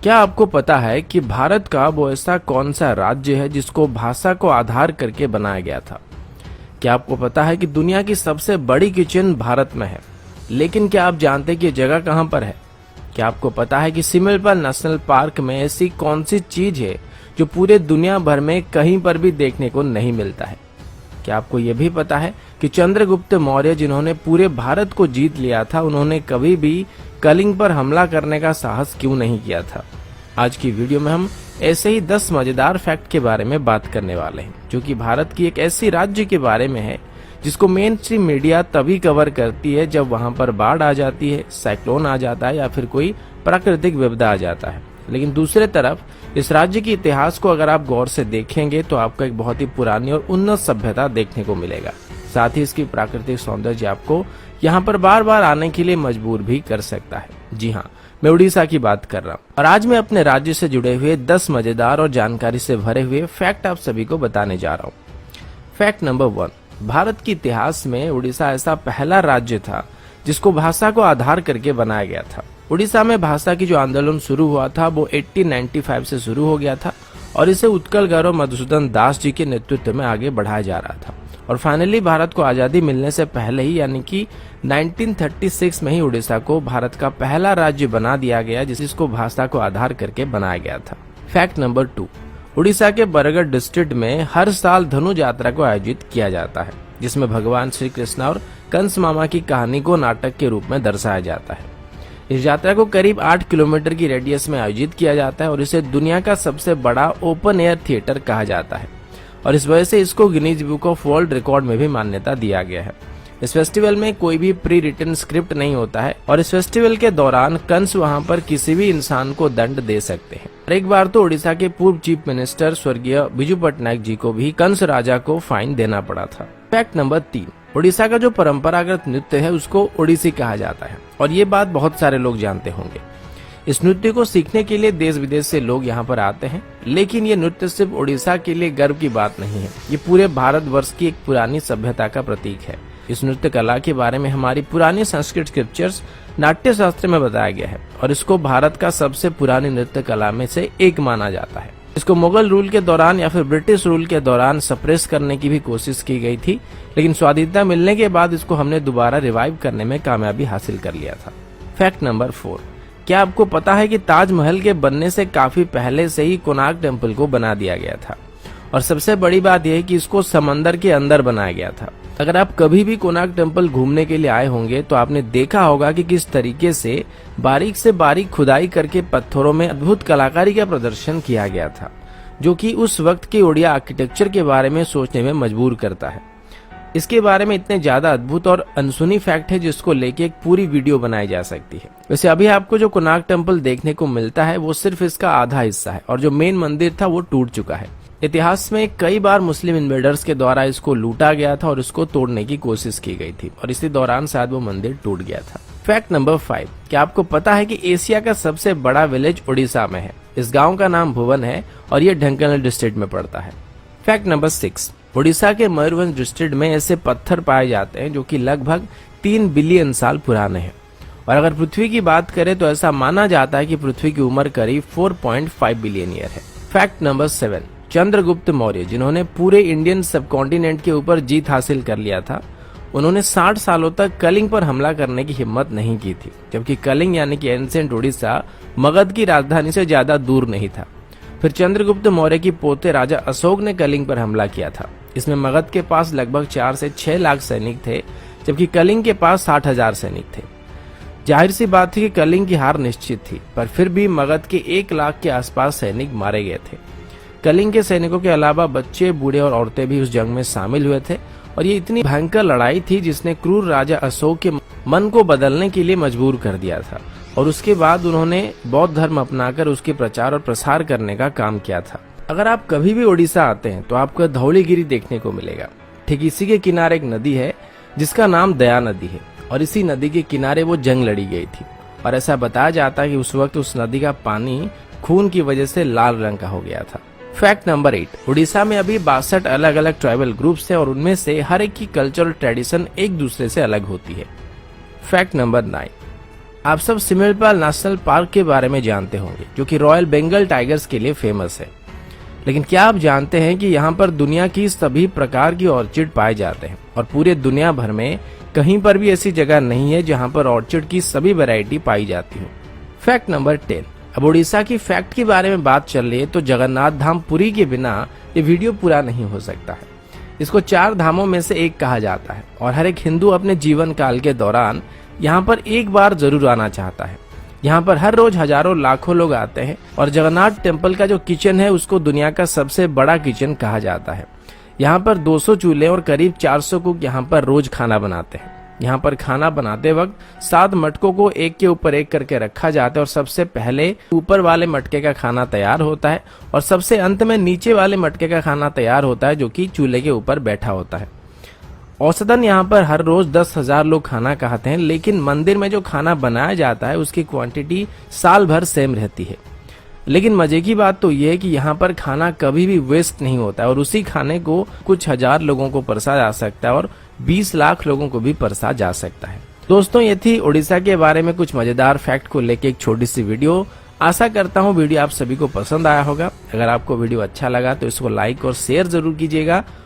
क्या आपको पता है कि भारत का वो ऐसा कौन सा राज्य है जिसको भाषा को आधार करके बनाया गया था? क्या आपको पता है कि दुनिया की सबसे बड़ी किचन भारत में है? लेकिन क्या आप जानते हैं कि ये जगह कहाँ पर है? क्या आपको पता है कि सिमलपाल नेशनल पार्क में ऐसी कौन सी चीज है जो पूरे दुनिया भर में कहीं पर भी देखने को नहीं मिलता है? क्या आपको ये भी पता है कि चंद्रगुप्त मौर्य जिन्होंने पूरे भारत को जीत लिया था, उन्होंने कभी भी कलिंग पर हमला करने का साहस क्यों नहीं किया था? आज की वीडियो में हम ऐसे ही 10 मजेदार फैक्ट के बारे में बात करने वाले हैं, जो कि भारत की एक ऐसी राज्य के बारे में है जिसको मेन स्ट्रीम मीडिया तभी कवर करती है जब वहां पर बाढ़ आ जाती है, साइक्लोन आ जाता है या फिर कोई प्राकृतिक विपदा आ जाता है। लेकिन दूसरे तरफ इस राज्य के इतिहास को अगर आप गौर से देखेंगे तो आपको एक बहुत ही पुरानी और उन्नत सभ्यता देखने को मिलेगा। साथ ही इसकी प्राकृतिक सौंदर्य आपको यहाँ पर बार बार आने के लिए मजबूर भी कर सकता है। जी हाँ, मैं उड़ीसा की बात कर रहा हूँ और आज मैं अपने राज्य से जुड़े हुए 10 मजेदार और जानकारी से भरे हुए फैक्ट आप सभी को बताने जा रहा हूँ। फैक्ट नंबर 1, भारत के इतिहास में उड़ीसा ऐसा पहला राज्य था जिसको भाषा को आधार करके बनाया गया था। उड़ीसा में भाषा की जो आंदोलन शुरू हुआ था वो 1895 से शुरू हो गया था और इसे उत्कल गौरव मधुसूदन दास जी के नेतृत्व में आगे बढ़ाया जा रहा था। और फाइनली भारत को आजादी मिलने से पहले ही यानी कि 1936 में ही उड़ीसा को भारत का पहला राज्य बना दिया गया जिसको भाषा को आधार करके बनाया गया था। फैक्ट नंबर 2, उड़ीसा के बरगढ़ डिस्ट्रिक्ट में हर साल धनु यात्रा को आयोजित किया जाता है, जिसमें भगवान श्री कृष्ण और कंस मामा की कहानी को नाटक के रूप में दर्शाया जाता है। इस यात्रा को करीब 8 किलोमीटर की रेडियस में आयोजित किया जाता है और इसे दुनिया का सबसे बड़ा ओपन एयर थिएटर कहा जाता है और इस वजह से इसको Guinness book of world record में भी मान्यता दिया गया है। इस फेस्टिवल में कोई भी प्री रिटन स्क्रिप्ट नहीं होता है और इस फेस्टिवल के दौरान कंस वहां पर किसी भी इंसान को दंड दे सकते हैं। एक बार तो उड़ीसा के पूर्व चीफ मिनिस्टर स्वर्गीय बिजू पटनायक जी को भी कंस राजा को फाइन देना पड़ा था। फैक्ट नंबर 3, उड़ीसा का जो परंपरागत नृत्य है उसको ओडिसी कहा जाता है और ये बात बहुत सारे लोग जानते होंगे। इस नृत्य को सीखने के लिए देश विदेश से लोग यहाँ पर आते हैं, लेकिन ये नृत्य सिर्फ उड़ीसा के लिए गर्व की बात नहीं है, ये पूरे भारतवर्ष की एक पुरानी सभ्यता का प्रतीक है। इस नृत्य कला के बारे में हमारी पुरानी संस्कृत स्क्रिप्चर्स नाट्य शास्त्र में बताया गया है और इसको भारत का सबसे पुरानी नृत्य कला में से एक माना जाता है। इसको मुगल रूल के दौरान या फिर ब्रिटिश रूल के दौरान सप्रेस करने की भी कोशिश की गई थी, लेकिन स्वाधीनता मिलने के बाद इसको हमने दोबारा रिवाइव करने में कामयाबी हासिल कर लिया था। फैक्ट नंबर 4, क्या आपको पता है कि ताजमहल के बनने से काफी पहले से ही कोणार्क टेम्पल को बना दिया गया था और सबसे बड़ी बात यह है कि इसको समंदर के अंदर बनाया गया था। अगर आप कभी भी कोणार्क टेम्पल घूमने के लिए आए होंगे तो आपने देखा होगा कि किस तरीके से बारीक खुदाई करके पत्थरों में अद्भुत कलाकारी का प्रदर्शन किया गया था, जो कि उस वक्त के ओडिया आर्किटेक्चर के बारे में सोचने में मजबूर करता है। इसके बारे में इतने ज्यादा अद्भुत और अनसुनी फैक्ट है जिसको लेके एक पूरी वीडियो बनाई जा सकती है। वैसे अभी आपको जो कोणार्क टेम्पल देखने को मिलता है वो सिर्फ इसका आधा हिस्सा है और जो मेन मंदिर था वो टूट चुका है। इतिहास में कई बार मुस्लिम इन्वेडर्स के द्वारा इसको लूटा गया था और इसको तोड़ने की कोशिश की गई थी और इसी दौरान शायद वो मंदिर टूट गया था। फैक्ट नंबर 5, क्या आपको पता है कि एशिया का सबसे बड़ा विलेज उड़ीसा में है? इस गाँव का नाम भुवन है और ये ढेंकानाल डिस्ट्रिक्ट में पड़ता है। फैक्ट नंबर 6, उड़ीसा के मयूरभंज डिस्ट्रिक्ट में ऐसे पत्थर पाए जाते हैं जो कि लगभग 3 बिलियन साल पुराने हैं और अगर पृथ्वी की बात करें तो ऐसा माना जाता है कि पृथ्वी की उम्र करीब 4.5 बिलियन ईयर है। फैक्ट नंबर 7, चंद्रगुप्त मौर्य जिन्होंने पूरे इंडियन सबकॉन्टिनेंट के ऊपर जीत हासिल कर लिया था, उन्होंने 60 सालों तक कलिंग पर हमला करने की हिम्मत नहीं की थी, जबकि कलिंग यानी कि एंशिएंट उड़ीसा मगध की राजधानी से ज्यादा दूर नहीं था। फिर चंद्रगुप्त मौर्य की पोते राजा अशोक ने कलिंग पर हमला किया था। इसमें मगध के पास लगभग 4 से 6 लाख सैनिक थे, जबकि कलिंग के पास 60,000 सैनिक थे। जाहिर सी बात थी कि कलिंग की हार निश्चित थी, पर फिर भी मगध के 1 लाख के आसपास सैनिक मारे गए थे। कलिंग के सैनिकों के अलावा बच्चे, बूढ़े और औरतें भी उस जंग में शामिल हुए थे और ये इतनी भयंकर लड़ाई थी जिसने क्रूर राजा अशोक के मन को बदलने के लिए मजबूर कर दिया था और उसके बाद उन्होंने बौद्ध धर्म अपनाकर उसके प्रचार और प्रसार करने का काम किया था। अगर आप कभी भी उड़ीसा आते हैं तो आपको धौलीगिरी देखने को मिलेगा। ठीक इसी के किनारे एक नदी है जिसका नाम दया नदी है और इसी नदी के किनारे वो जंग लड़ी गई थी और ऐसा बताया जाता है कि उस वक्त उस नदी का पानी खून की वजह से लाल रंग का हो गया था। फैक्ट नंबर 8, उड़ीसा में अभी 62 अलग अलग ट्राइबल ग्रुप्स हैं और उनमें से हर एक की कल्चरल ट्रेडिशन एक दूसरे से अलग होती है। फैक्ट नंबर 9, आप सब सिमलपाल नेशनल पार्क के बारे में जानते होंगे, जो कि रॉयल बंगाल टाइगर्स के लिए फेमस है। लेकिन क्या आप जानते हैं कि यहाँ पर दुनिया की सभी प्रकार की ऑर्चिड पाए जाते हैं और पूरे दुनिया भर में कहीं पर भी ऐसी जगह नहीं है जहाँ पर ऑर्चिड की सभी वैरायटी पाई जाती हो। Fact number 10। अब उड़ीसा की फैक्ट के बारे में बात चल रही है तो जगन्नाथ धाम पुरी के बिना ये वीडियो पूरा नहीं हो सकता है। इसको 4 धामों में से एक कहा जाता है और हर एक हिंदू अपने जीवन काल के दौरान यहाँ पर एक बार जरूर आना चाहता है। यहाँ पर हर रोज हजारों लाखों लोग आते हैं और जगन्नाथ टेम्पल का जो किचन है उसको दुनिया का सबसे बड़ा किचन कहा जाता है। यहाँ पर 200 चूल्हे और करीब 400 कुक यहाँ पर रोज खाना बनाते हैं। यहाँ पर खाना बनाते वक्त 7 मटकों को एक के ऊपर एक करके रखा जाता है और सबसे पहले ऊपर वाले मटके का खाना तैयार होता है और सबसे अंत में नीचे वाले मटके का खाना तैयार होता है, जो कि चूल्हे के ऊपर बैठा होता है। औसतन यहाँ पर हर रोज 10,000 लोग खाना खाते हैं, लेकिन मंदिर में जो खाना बनाया जाता है उसकी क्वांटिटी साल भर सेम रहती है। लेकिन मजे की बात तो ये है कि यहाँ पर खाना कभी भी वेस्ट नहीं होता है और उसी खाने को कुछ हजार लोगों को परसा जा सकता है और 20 लाख लोगों को भी परसा जा सकता है। दोस्तों, ये थी उड़ीसा के बारे में कुछ मजेदार फैक्ट को लेके एक छोटी सी वीडियो। आशा करता हूँ वीडियो आप सभी को पसंद आया होगा। अगर आपको वीडियो अच्छा लगा तो इसको लाइक और शेयर जरूर कीजिएगा